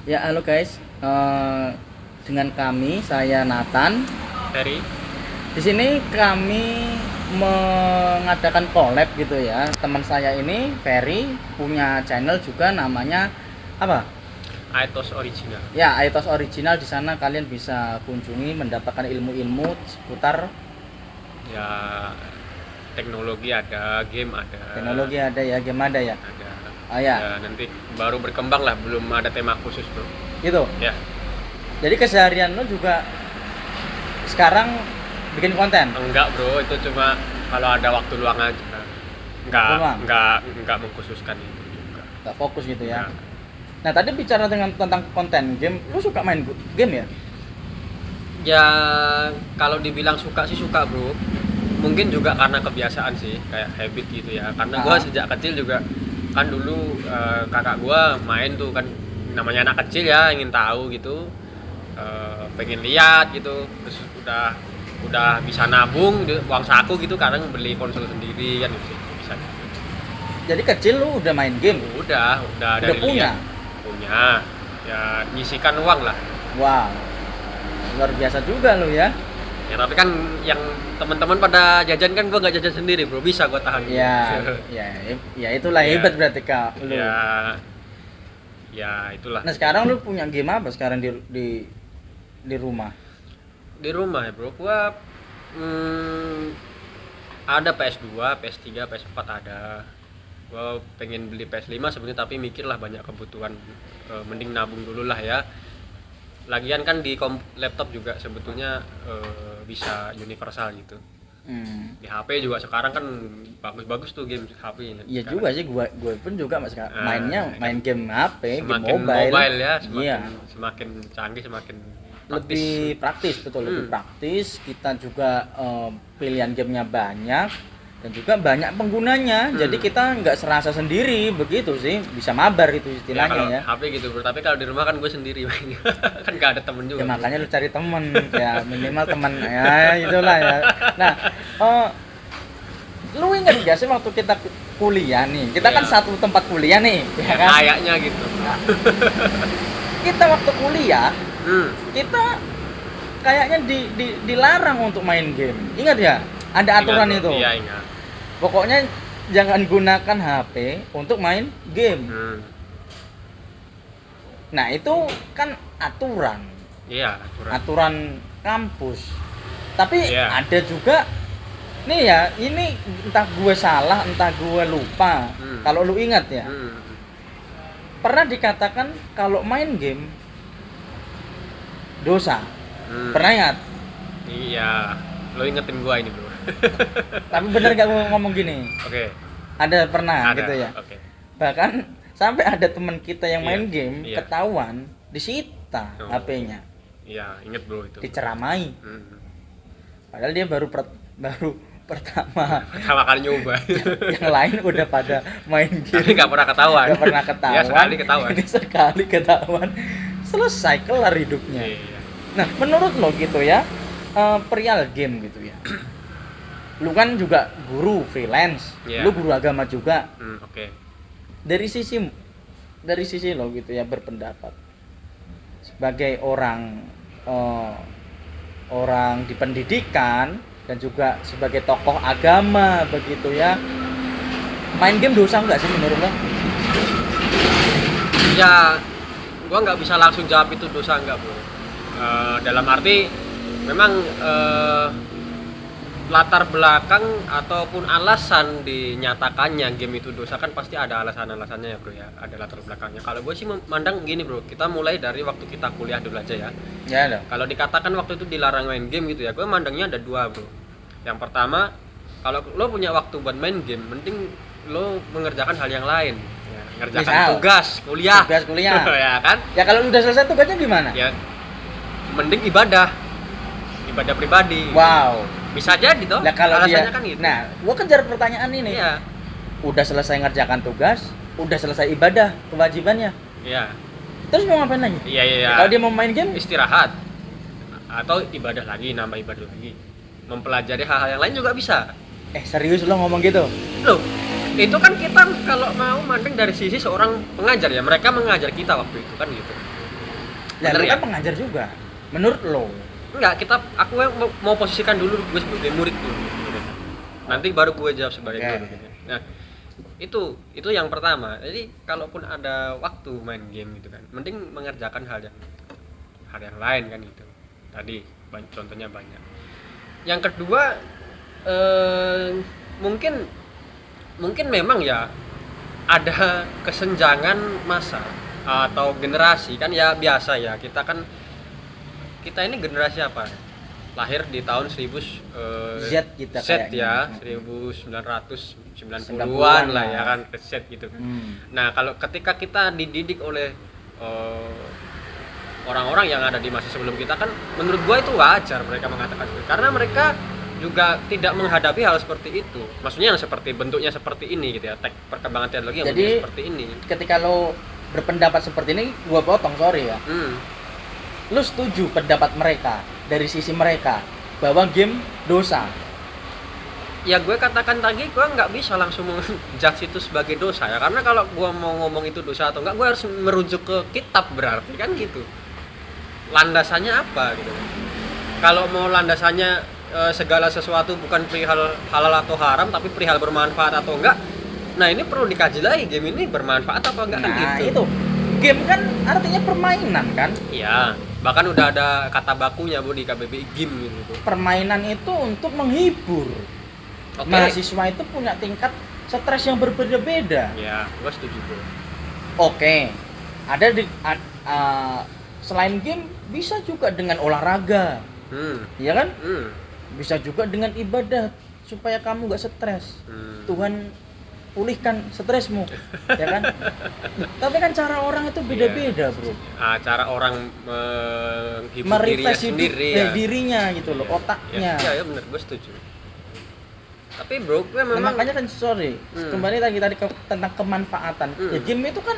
Ya, halo guys. Dengan kami, saya Nathan. Dari Di sini kami mengadakan collab gitu ya. Teman saya ini Ferry punya channel juga namanya apa? Aetos Original. Ya, Aitos Original. Di sana kalian bisa kunjungi mendapatkan ilmu-ilmu seputar Ya, teknologi ada, game ada. teknologi ada ya, game ada ya. Ada. Oh ya, Ya, nanti baru berkembang lah, belum ada tema khusus, Bro. gitu. Ya, Jadi keseharian lo juga sekarang bikin konten. enggak, Bro, itu cuma kalau ada waktu luang aja. Luang? Enggak mengkhususkan itu juga. Gak fokus gitu ya. Enggak. Nah, tadi bicara tentang konten game, lu suka main game ya? Ya, kalau dibilang suka sih suka, Bro. Mungkin juga karena kebiasaan sih, kayak habit gitu ya. Karena gua Ah. sejak kecil juga kan dulu kakak gua main tuh kan, namanya anak kecil ya, ingin tahu gitu. Pengen lihat gitu, terus udah bisa nabung uang saku gitu, kadang beli konsol sendiri kan gitu bisa. Jadi kecil lu udah main game? Udah dari punya? punya ya, nyisikan uang lah Wow, luar biasa juga lu ya. ya. Tapi kan yang teman-teman pada jajan kan gua nggak jajan sendiri, Bro, bisa gua tahan. Ya, ya itulah Ya. hebat berarti kak lu. Ya itulah. Nah sekarang lu punya game apa sekarang di rumah? Di rumah ya, Bro, gua ada PS2, PS3, PS4 ada. Gua pengen beli PS5 sebenarnya, tapi mikir lah banyak kebutuhan, mending nabung dulu lah ya. Lagian kan di laptop juga sebetulnya bisa universal gitu. Di HP juga sekarang kan bagus-bagus tuh game HP ini. Iya sekarang. juga sih, gue pun juga mainnya main game HP, game Semakin mobile. ya, Iya. semakin canggih, semakin praktis. Lebih praktis, betul, lebih praktis. Kita juga pilihan gamenya banyak dan juga banyak penggunanya. Jadi kita nggak serasa sendiri begitu sih, bisa mabar itu Ya, istilahnya kalau ya. HP gitu, Bro. Tapi kalau di rumah kan gue sendiri mainnya. Kan gak ada temen juga. Ya makanya lu cari temen ya, minimal temen ya, itulah ya. Nah, lu ingat gak sih waktu kita kuliah nih, kita kan Iya. satu tempat kuliah nih, ya Ya, kan? kayaknya gitu. Kita waktu kuliah, Hmm. kita kayaknya dilarang untuk main game. Ingat ya? Ada aturan Ingat, Bro. itu. Iya, ingat. Pokoknya jangan gunakan HP untuk main game. Hmm. Nah, itu kan aturan. Iya, aturan. Aturan kampus. Tapi Iya. ada juga nih ya, ini entah gue salah, entah gue lupa. Kalau lu ingat ya, Hmm. pernah dikatakan kalau main game dosa. Hmm. Pernah ingat? Iya. Lo ingetin gua ini, Bro. Tapi bener gak gue ngomong gini? Oke. Ada pernah Ada. gitu ya. Oke. Bahkan sampai ada teman kita yang main Iya, game iya. ketahuan disita Oh. HP-nya, Iya, inget, Bro, itu. diceramai. Hmm. Padahal dia baru pertama. Pertama kali nyoba. Yang lain udah pada main game. Tapi nggak pernah ketahuan. Gak pernah ketahuan. Ya, sekali ketahuan. Ini sekali ketahuan. Selesai, kelar hidupnya. Iya. Nah, menurut lo gitu ya, perihal game gitu ya. Lu kan juga guru freelance, Iya. lu guru agama juga. Oke. Dari sisi lo gitu ya, berpendapat sebagai orang di pendidikan dan juga sebagai tokoh agama begitu ya, main game dosa nggak sih menurut lo? Ya, gua nggak bisa langsung jawab itu dosa nggak, Bro. Dalam arti memang latar belakang ataupun alasan dinyatakannya game itu dosa kan pasti ada alasannya ya, Bro, ya. Ada latar belakangnya. Kalau gue sih memandang gini, Bro. Kita mulai dari waktu kita kuliah dulu aja ya. Ya dong. Kalau dikatakan waktu itu dilarang main game gitu ya, gue mandangnya ada dua, Bro. Yang pertama, kalau lo punya waktu buat main game, mending lo mengerjakan hal yang lain. Ya, ngerjakan Misal, tugas kuliah. Ya kan? Ya kalau udah selesai tugasnya gimana? Ya, mending ibadah pribadi. Wow. Bisa jadi toh. Nah kalau dia, Alasannya kan gitu. nah, gua kejar pertanyaan ini. Iya. Udah selesai ngerjakan tugas, udah selesai ibadah kewajibannya. Iya. Terus mau ngapain lagi? Iya. Kalau dia mau main game, Istirahat atau ibadah lagi, nambah ibadah lagi. Mempelajari hal-hal yang lain juga bisa. serius lo ngomong gitu? Loh, itu kan kita kalau mau mandang dari sisi seorang pengajar ya, mereka mengajar kita waktu itu kan gitu. Ya, Bener lu ya? kan pengajar juga. Menurut lo? Enggak, aku mau posisikan dulu gue sebagai murid dulu. Nanti baru gue jawab sebagai Oke. guru gitu. Nah, itu yang pertama. Jadi kalaupun ada waktu main game gitu kan, mending mengerjakan hal yang lain kan gitu. Tadi contohnya banyak. Yang kedua mungkin memang ya ada kesenjangan masa atau generasi kan ya biasa ya kita ini generasi apa lahir di tahun 1000 Z kita Z ya kayaknya. 1990-an lah ya kan Z gitu kan. Nah kalau ketika kita dididik oleh orang-orang yang ada di masa sebelum kita kan menurut gua itu wajar mereka mengatakan itu karena mereka juga tidak menghadapi hal seperti itu, maksudnya yang seperti bentuknya seperti ini gitu ya, perkembangan teknologi yang Jadi, bentuknya seperti ini. Ketika lo berpendapat seperti ini, gua potong, sorry ya. Lo setuju pendapat mereka dari sisi mereka bahwa game dosa? Ya gue katakan tadi gue nggak bisa langsung menjudge itu sebagai dosa ya, karena kalau gue mau ngomong itu dosa atau enggak gue harus merujuk ke kitab berarti kan gitu, landasannya apa gitu. Kalau mau landasannya segala sesuatu bukan perihal halal atau haram tapi perihal bermanfaat atau enggak, nah ini perlu dikaji lagi, game ini bermanfaat apa enggak kan gitu. Itu game kan artinya permainan kan? Iya, bahkan udah ada kata bakunya Bu di KBBI game gitu. Permainan itu untuk menghibur. Oke. Mahasiswa itu punya tingkat stres yang berbeda-beda. Ya, gue setuju Bu. Oke, ada selain game bisa juga dengan olahraga, ya kan? Bisa juga dengan ibadah supaya kamu gak stres. Tuhan pulihkan stresmu, ya kan? Tapi kan cara orang itu beda-beda, bro. Cara orang menghibur dirinya Merefresh sendiri ya. dirinya gitu loh, otaknya. Iya benar, gue setuju. Tapi bro, gue Nah, memang makanya kan sorry, kembali tadi tentang kemanfaatan. Ya, game itu kan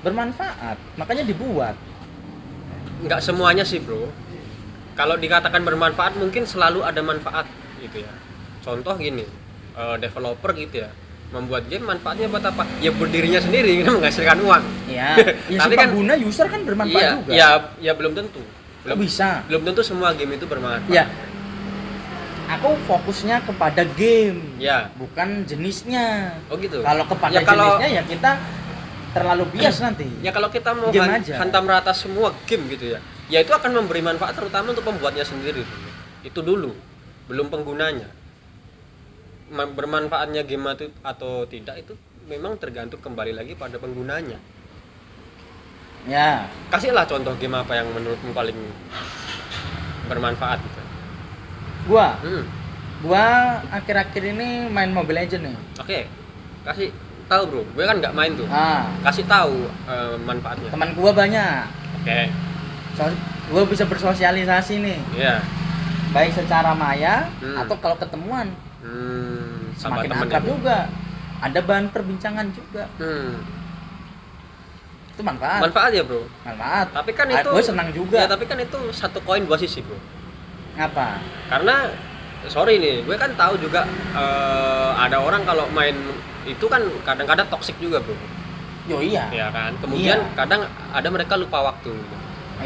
bermanfaat, makanya dibuat. nggak semuanya sih bro. Kalau dikatakan bermanfaat mungkin selalu ada manfaat gitu ya. Contoh gini, developer gitu ya, membuat game manfaatnya buat apa? Ya buat dirinya sendiri, menghasilkan uang. Ya, ya Tapi si kan pengguna user kan bermanfaat juga. Ya belum tentu. Bisa. Belum tentu semua game itu bermanfaat. Ya. Aku fokusnya kepada game, Ya. bukan jenisnya. Oh gitu. Kalau kepada Ya, kalau- jenisnya ya kita terlalu bias nanti. Ya kalau kita mau Game aja. hantam rata semua game gitu ya itu akan memberi manfaat terutama untuk pembuatnya sendiri. Itu dulu, belum penggunanya. Bermanfaatnya game atau tidak itu memang tergantung kembali lagi pada penggunanya. Ya, Kasihlah contoh game apa yang menurutmu paling bermanfaat gitu. gua akhir-akhir ini main Mobile Legends nih. Oke. Kasih tahu bro, gue kan nggak main tuh. Kasih tahu manfaatnya. Teman gua banyak. Oke. Gua bisa bersosialisasi nih, Iya. baik secara maya Hmm. atau kalau ketemuan. Sama Semakin temen akrab itu. juga. Ada bahan perbincangan juga. Itu manfaat. Manfaat ya bro. Manfaat. Tapi kan itu gue senang juga. Ya tapi kan itu satu koin dua sisi bro. Ngapa? Karena sorry nih, gue kan tahu juga ada orang kalau main itu kan kadang-kadang toksik juga bro. Yo iya. Ya kan. Kemudian Iya. kadang ada mereka lupa waktu. Gitu.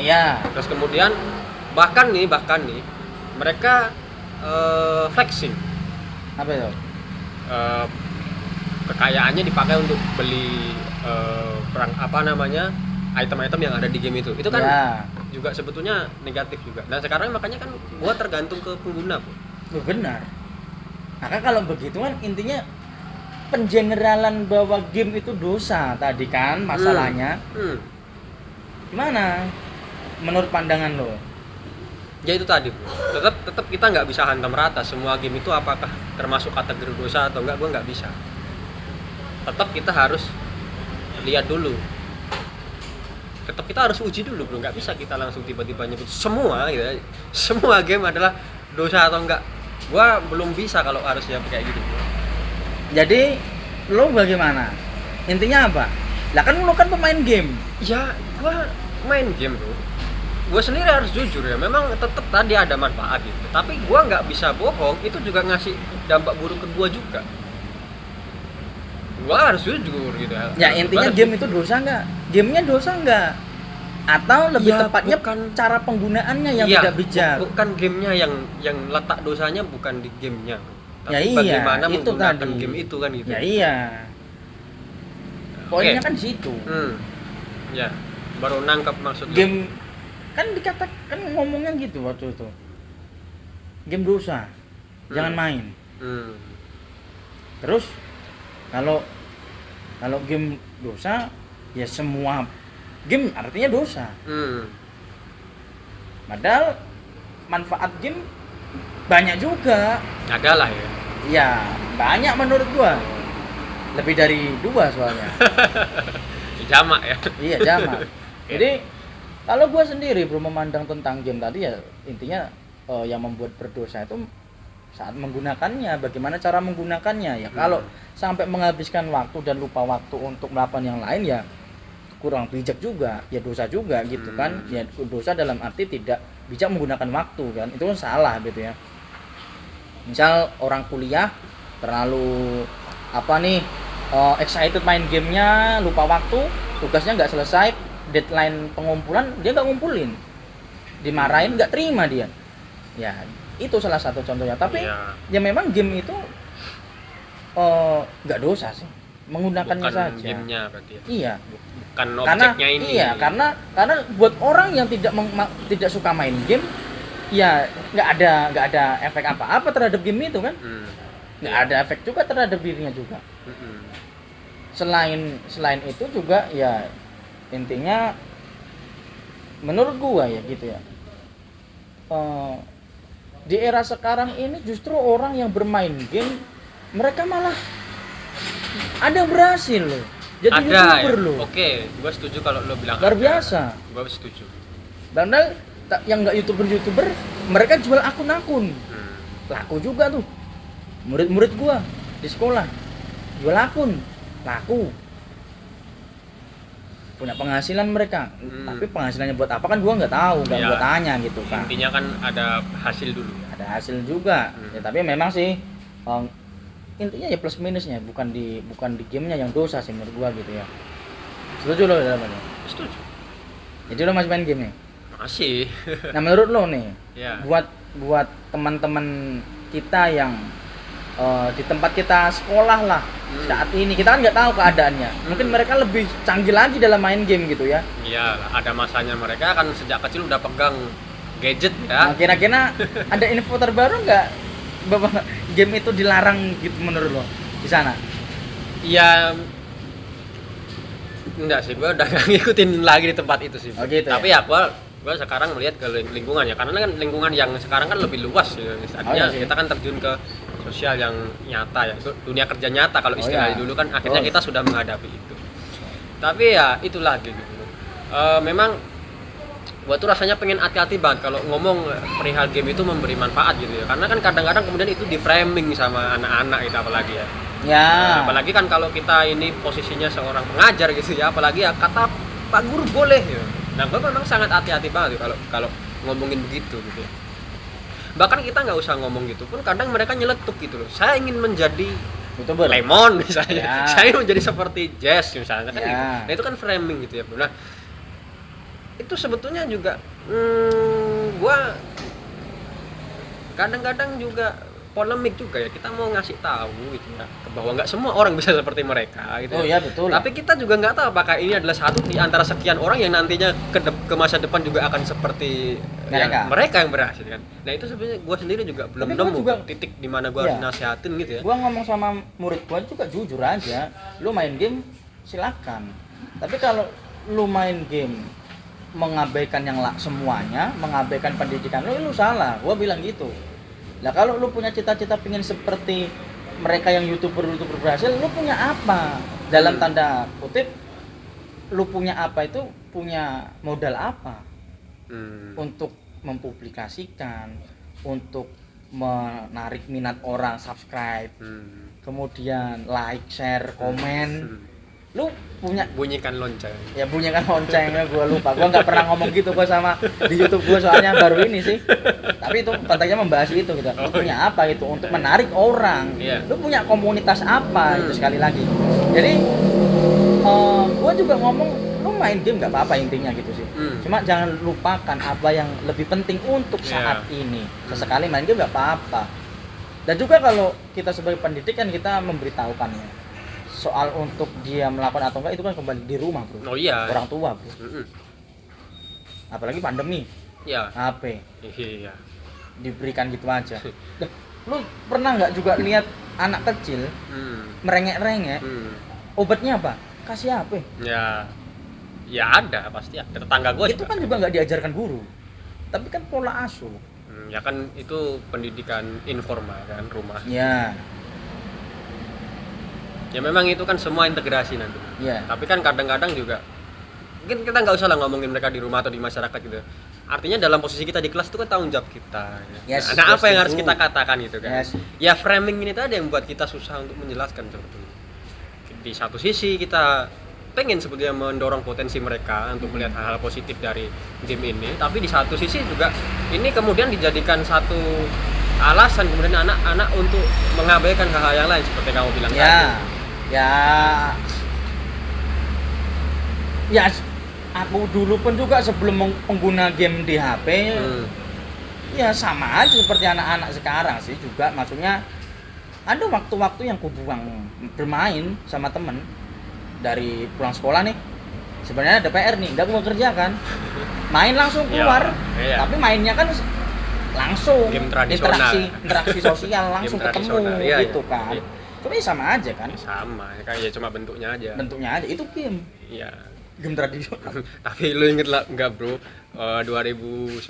Iya. Terus kemudian bahkan nih mereka flexing. Apa itu? Kekayaannya dipakai untuk beli item-item yang ada di game itu kan Ya. juga sebetulnya negatif juga. Nah sekarang makanya kan gua tergantung ke pengguna Bu. Benar. Maka kalau begitu kan intinya pengeneralan bahwa game itu dosa tadi kan masalahnya. Gimana? Menurut pandangan lo? Ya itu tadi Bu. Tetap kita nggak bisa hantam rata semua game itu apakah termasuk kategori dosa atau enggak, gua nggak bisa. Tetap kita harus lihat dulu. Tetap kita harus uji dulu bro, nggak bisa kita langsung tiba-tiba nyebut semua gitu ya. Semua game adalah dosa atau enggak. Gua belum bisa kalau harus jawab kayak gitu bro. Jadi lo bagaimana? Intinya apa? Lah kan lo kan pemain game. Ya gua main game bro, gua sendiri harus jujur ya, memang tetap tadi ada manfaat gitu, tapi gua nggak bisa bohong, itu juga ngasih dampak buruk ke gua juga. Gua harus jujur gitu ya. Ya intinya game itu dosa nggak? Gamenya dosa nggak? atau lebih Ya, tepatnya bukan- cara penggunaannya yang Iya, tidak bijak. bukan gamenya yang letak dosanya bukan di gamenya, Ya tapi iya, bagaimana itu menggunakan tadi. game itu kan gitu. Ya iya. Poinnya Oke. kan di situ. Ya, baru nangkep maksud lu. Game kan dikatakan ngomongnya gitu waktu itu. Game dosa. Jangan main. Hmm. Terus kalau game dosa ya semua game artinya dosa. Padahal manfaat game banyak juga. Ada lah ya. Ya, banyak menurut gua. Lebih dari 2 soalnya. Jamak ya. Iya, jamak. Jadi kalau gua sendiri bro memandang tentang game tadi ya intinya yang membuat berdosa itu saat menggunakannya, bagaimana cara menggunakannya ya. Kalau sampai menghabiskan waktu dan lupa waktu untuk melakukan yang lain ya kurang bijak juga, ya dosa juga gitu kan. Ya dosa dalam arti tidak bijak menggunakan waktu kan. Itu kan salah gitu ya. Misal orang kuliah terlalu excited main gamenya, lupa waktu, tugasnya nggak selesai, deadline pengumpulan dia nggak ngumpulin, dimarahin, nggak terima dia. Ya itu salah satu contohnya. Tapi ya memang game itu nggak dosa sih, menggunakannya bukan saja. gamenya berarti ya. Iya. Bukan objeknya ini. Iya, karena buat orang yang tidak suka main game, ya nggak ada efek apa-apa terhadap game itu kan. Nggak ada efek juga terhadap dirinya juga. Selain itu juga ya intinya menurut gua ya gitu ya. Di era sekarang ini justru orang yang bermain game mereka malah ada yang berhasil loh. Jadi YouTuber ya? loh. Oke, gua setuju kalau lo bilang luar biasa. Gua setuju. Padahal yang nggak youtuber mereka jual akun-akun. Laku juga tuh. Murid-murid gua di sekolah jual akun, laku. Punya penghasilan mereka. Tapi penghasilannya buat apa kan gua nggak tahu, nggak gua tanya gitu kan. Intinya kan ada hasil dulu. Ada hasil juga. Ya, tapi memang sih intinya ya plus minusnya bukan di gamenya yang dosa sih menurut gua gitu ya. Setuju lo dalam ini? Setuju. Jadi lo masih main game nih? Masih. Nah menurut lo nih, Ya. buat teman-teman kita yang di tempat kita sekolah lah saat ini, kita kan nggak tahu keadaannya. Mungkin mereka lebih canggih lagi dalam main game gitu ya. Iya, ada masanya mereka kan sejak kecil udah pegang gadget ya. Nah, kira-kira ada info terbaru nggak bahwa game itu dilarang gitu menurut lo di sana? Iya. Enggak sih, gua udah gak ngikutin lagi di tempat itu sih. Oh, gitu tapi ya? gua sekarang melihat ke lingkungan ya, karena kan lingkungan yang sekarang kan lebih luas ya. Artinya iya sih. kita kan terjun ke sosial yang nyata ya, dunia kerja nyata kalau istilahnya iya. dulu kan akhirnya kita sudah menghadapi itu. Tapi ya itu lagi gitu. Memang gua tuh rasanya pengen hati-hati banget kalau ngomong perihal game itu memberi manfaat gitu ya, karena kan kadang-kadang kemudian itu di framing sama anak-anak itu apalagi ya. Ya. Apalagi kan kalau kita ini posisinya seorang pengajar gitu ya, apalagi ya kata Pak Guru boleh ya. Nah, gue memang sangat hati-hati banget kalau ngomongin begitu gitu ya. Bahkan kita nggak usah ngomong gitu pun kadang mereka nyeletuk gitu loh. Saya ingin menjadi YouTuber. Lemon misalnya. Ya. Saya menjadi seperti Jazz misalnya kan Ya. gitu. Nah, itu kan framing gitu ya, Bro. Nah, itu sebetulnya juga gua kadang-kadang juga polemik juga ya, kita mau ngasih tahu gitu ya bahwa nggak semua orang bisa seperti mereka gitu. Oh iya betul. Tapi kita juga nggak tahu apakah ini adalah satu di antara sekian orang yang nantinya ke masa depan juga akan seperti mereka yang berhasil kan. Nah itu sebenarnya gue sendiri juga belum nemu juga titik di mana gue harus nasihatin gitu ya. Gue ngomong sama murid gue juga jujur aja, lu main game silakan. Tapi kalau lu main game mengabaikan yang semuanya, mengabaikan pendidikan lu salah. Gue bilang gitu. Nah kalau lu punya cita-cita pengen seperti mereka yang youtuber berhasil, lu punya apa? Dalam tanda kutip, lu punya apa itu punya modal apa? Untuk mempublikasikan, untuk menarik minat orang subscribe, kemudian like, share, komen. Lu punya bunyikan lonceng. Ya bunyikan loncengnya gue lupa. Gue nggak pernah ngomong gitu gue sama di YouTube gue soalnya baru ini sih. Tapi itu konteksnya membahas itu gitu. Lu punya apa itu untuk menarik orang? Lu punya komunitas apa itu sekali lagi. Jadi gue juga ngomong lu main game nggak apa-apa intinya gitu sih. Cuma jangan lupakan apa yang lebih penting untuk saat ini. Sesekali main game nggak apa-apa. Dan juga kalau kita sebagai pendidik kan kita memberitahukannya. Soal untuk dia melakukan atau enggak itu kan kembali di rumah, bro. Oh iya. Orang tua, bro. Apalagi pandemi. Iya. HP. Iya. Diberikan gitu aja. Lu pernah nggak juga lihat anak kecil merengek-rengek? Obatnya apa? Kasih HP. Ya ada, pasti ada. Tetangga gue itu kan juga nggak diajarkan guru, tapi kan pola asuh. Ya kan itu pendidikan informal kan, rumah. Ya Memang itu kan semua integrasi nanti. Tapi kan kadang-kadang juga mungkin kita nggak usah lah ngomongin mereka di rumah atau di masyarakat gitu. Artinya dalam posisi kita di kelas itu kan tanggung jawab kita. Apa yang harus kita katakan gitu kan? Ya framing ini tadi yang buat kita susah untuk menjelaskan sebetulnya. Di satu sisi kita pengen sebetulnya mendorong potensi mereka untuk melihat hal-hal positif dari game ini, tapi di satu sisi juga ini kemudian dijadikan satu alasan kemudian anak-anak untuk mengabaikan hal-hal yang lain seperti kamu bilang tadi. Ya aku dulu pun juga sebelum pengguna game di HP ya sama aja seperti anak-anak sekarang sih juga, maksudnya ada waktu-waktu yang kubuang bermain sama temen. Dari pulang sekolah nih, sebenarnya ada PR nih, nggak mau kerjakan, main langsung keluar. Tapi mainnya kan langsung interaksi sosial, langsung ketemu gitu kan. Tapi sama aja kan? Sama, kayak cuma bentuknya aja. Itu game. Game tradisional. Tapi lu inget lah nggak bro, 2019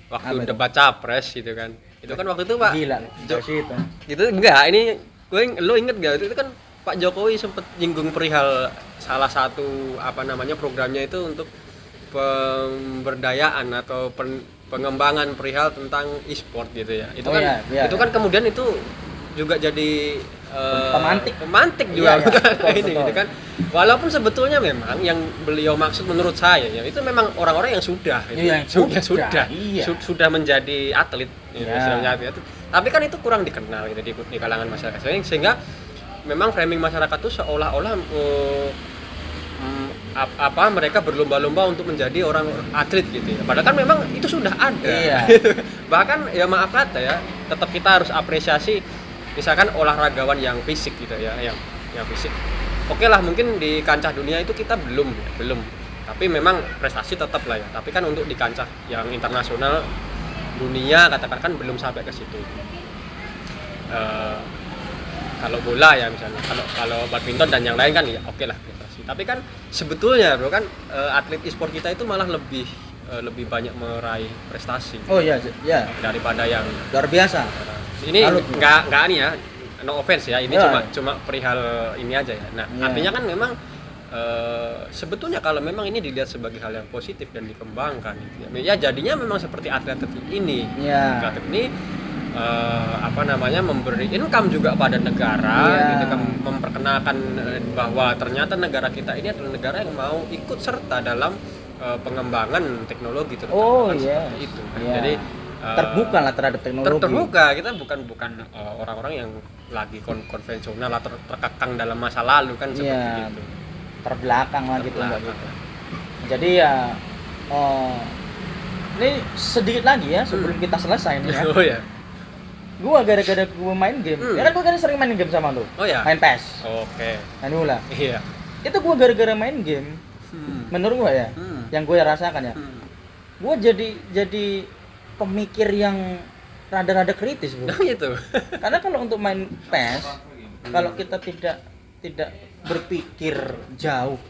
waktu debat capres gitu kan? Itu kan waktu itu Pak. Gila, Gitu enggak? Ini lu inget nggak? Itu kan Pak Jokowi sempat nyinggung perihal salah satu programnya itu untuk pemberdayaan atau pengembangan perihal tentang e-sport gitu ya. Itu kan kemudian itu juga jadi pemantik juga ini gitu kan. Walaupun sebetulnya memang yang beliau maksud menurut saya ya itu memang orang-orang yang sudah sudah menjadi atlet tapi kan itu kurang dikenal gitu di kalangan masyarakat sehingga memang framing masyarakat itu seolah-olah mereka berlomba-lomba untuk menjadi orang atlet gitu ya. Padahal kan memang itu sudah ada. Bahkan ya maaf kata ya, tetap kita harus apresiasi misalkan olahragawan yang fisik gitu ya, yang fisik. Oke lah, mungkin di kancah dunia itu kita belum. Tapi memang prestasi tetap lah ya. Tapi kan untuk di kancah yang internasional dunia katakan kan belum sampai ke situ. Kalau bola ya misalnya, kalau badminton dan yang lain kan ya oke lah prestasi. Tapi kan sebetulnya bro kan atlet e-sport kita itu malah lebih banyak meraih prestasi. Daripada yang luar biasa. Ini enggak nih ya, no offense ya. Ini cuma perihal ini aja ya. Nah, artinya kan memang sebetulnya kalau memang ini dilihat sebagai hal yang positif dan dikembangkan gitu ya jadinya memang seperti atlet ini. Atlet ini memberi income juga pada negara gitu kan, memperkenalkan bahwa ternyata negara kita ini adalah negara yang mau ikut serta dalam pengembangan teknologi seperti itu kan. Jadi terbuka lah terhadap teknologi. Terbuka, kita bukan orang-orang yang lagi konvensional atau terkekang dalam masa lalu kan seperti itu. Terbelakang lah gitu enggak gitu. Jadi ya ini sedikit lagi ya sebelum kita selesai nih ya. Gua gara-gara gua main game. Ya kan gua kan sering main game sama lu. Main PES. Main bola. Itu gua gara-gara main game. Menurut gua ya, yang gua rasakan ya. Gua jadi pemikir yang rada-rada kritis, bro. Gitu. Karena kalau untuk main PES, kalau kita tidak berpikir jauh,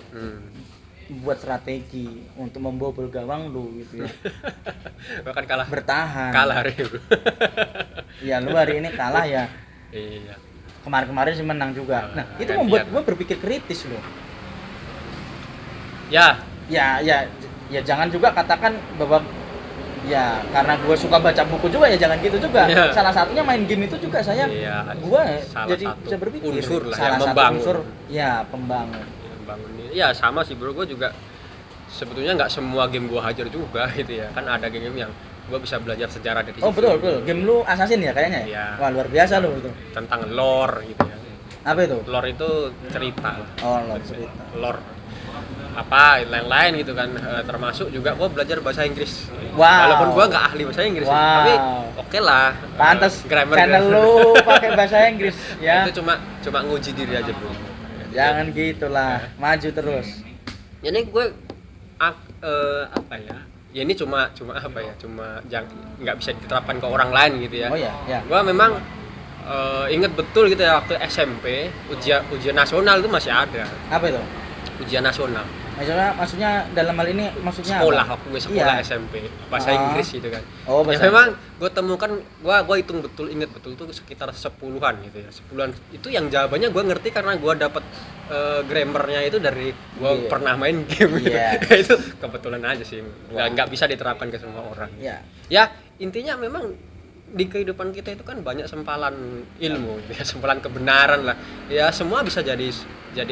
buat strategi untuk membobol gawang lu gitu ya. Bahkan bertahan. Kalah hari itu. Ya lu hari ini kalah ya. Iya. Kemarin sih menang juga. Nah, itu membuat gua berpikir kritis loh. Ya jangan juga katakan bahwa ya karena gue suka baca buku juga ya jangan gitu juga. Salah satunya main game itu juga saya gue jadi bisa berpikir unsur lah salah yang satu membangun. unsur pembangun. Ya sama sih bro, gue juga sebetulnya nggak semua game gue hajar juga gitu ya, kan ada game yang gue bisa belajar sejarah dari situ. Betul game lu Assassin ya kayaknya ya? Wah luar biasa lu itu tentang lore gitu ya. Apa itu? Lore itu cerita. Lore cerita. Lore apa lain-lain gitu kan. Termasuk juga gue belajar bahasa Inggris. Wow. Walaupun gue nggak ahli bahasa Inggris, Wow. tapi oke lah. Pantes Grammar channel lu pakai bahasa Inggris ya. Itu cuma nguji diri aja bro. Jangan gitulah, maju terus. Ini gue apa ya? Ya ini cuma apa ya? Cuma nggak bisa diterapkan ke orang lain gitu ya. Oh ya, ya. Gue memang inget betul gitu ya waktu SMP ujian nasional itu masih ada. Apa itu? Ujian nasional. Maksudnya dalam hal ini maksudnya Sekolah apa? waktu gue sekolah Iya. SMP bahasa Inggris gitu kan. Oh, Ya bahasa memang gue temukan gue hitung betul, inget betul tuh sekitar 10-an gitu ya. 10-an itu yang jawabannya gue ngerti karena gue dapet grammarnya itu dari gue Iya. pernah main game gitu. Iya. Itu kebetulan aja sih. Nggak bisa diterapkan ke semua orang. Ya. Ya intinya memang di kehidupan kita itu kan banyak sempalan ilmu ya, sempalan kebenaran lah ya, semua bisa jadi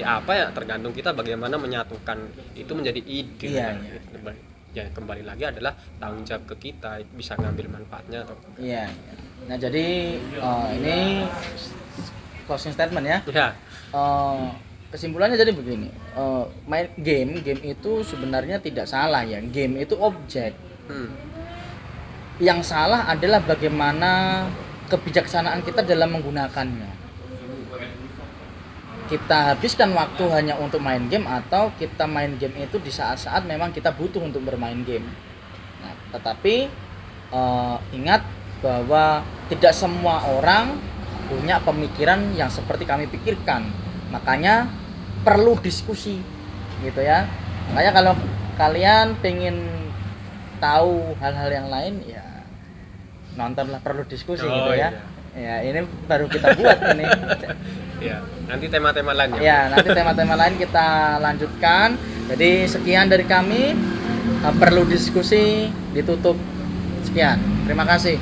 apa ya, tergantung kita bagaimana menyatukan itu menjadi ide. Iya, ya. Ya kembali lagi adalah tanggung jawab ke kita bisa ngambil manfaatnya atau Iya. Nah, jadi ini closing statement ya. ya. Kesimpulannya jadi begini. Main game itu sebenarnya tidak salah ya. Game itu objek. Yang salah adalah bagaimana kebijaksanaan kita dalam menggunakannya. Kita habiskan waktu hanya untuk main game atau kita main game itu di saat-saat memang kita butuh untuk bermain game. Nah, tetapi ingat bahwa tidak semua orang punya pemikiran yang seperti kami pikirkan. Makanya perlu diskusi gitu ya. Makanya kalau kalian pengen tahu hal-hal yang lain ya nontonlah, perlu diskusi gitu ya. Iya. Ya, ini baru kita buat ini. Ya, nanti tema-tema lain Ya, nanti tema-tema lain kita lanjutkan. Jadi sekian dari kami. Perlu diskusi ditutup. Sekian. Terima kasih.